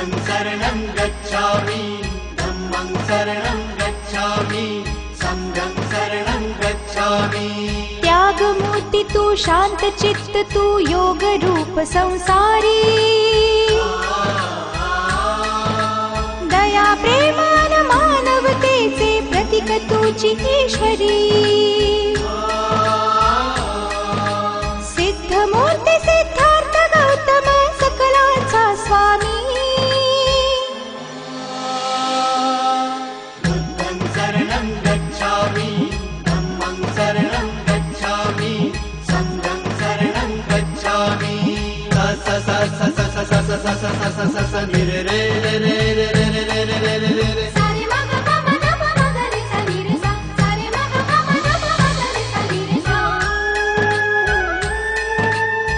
बुद्धं शरणं गच्छामि, धम्मं शरणं गच्छामि, संघं शरणं गच्छामि। त्यागमूर्ति तू, शांत चित्त तू, योग रूप संसारी, दया प्रेमान मानवतेचे प्रतीक तुझी ईश्वरी। सिद्ध मूर्ती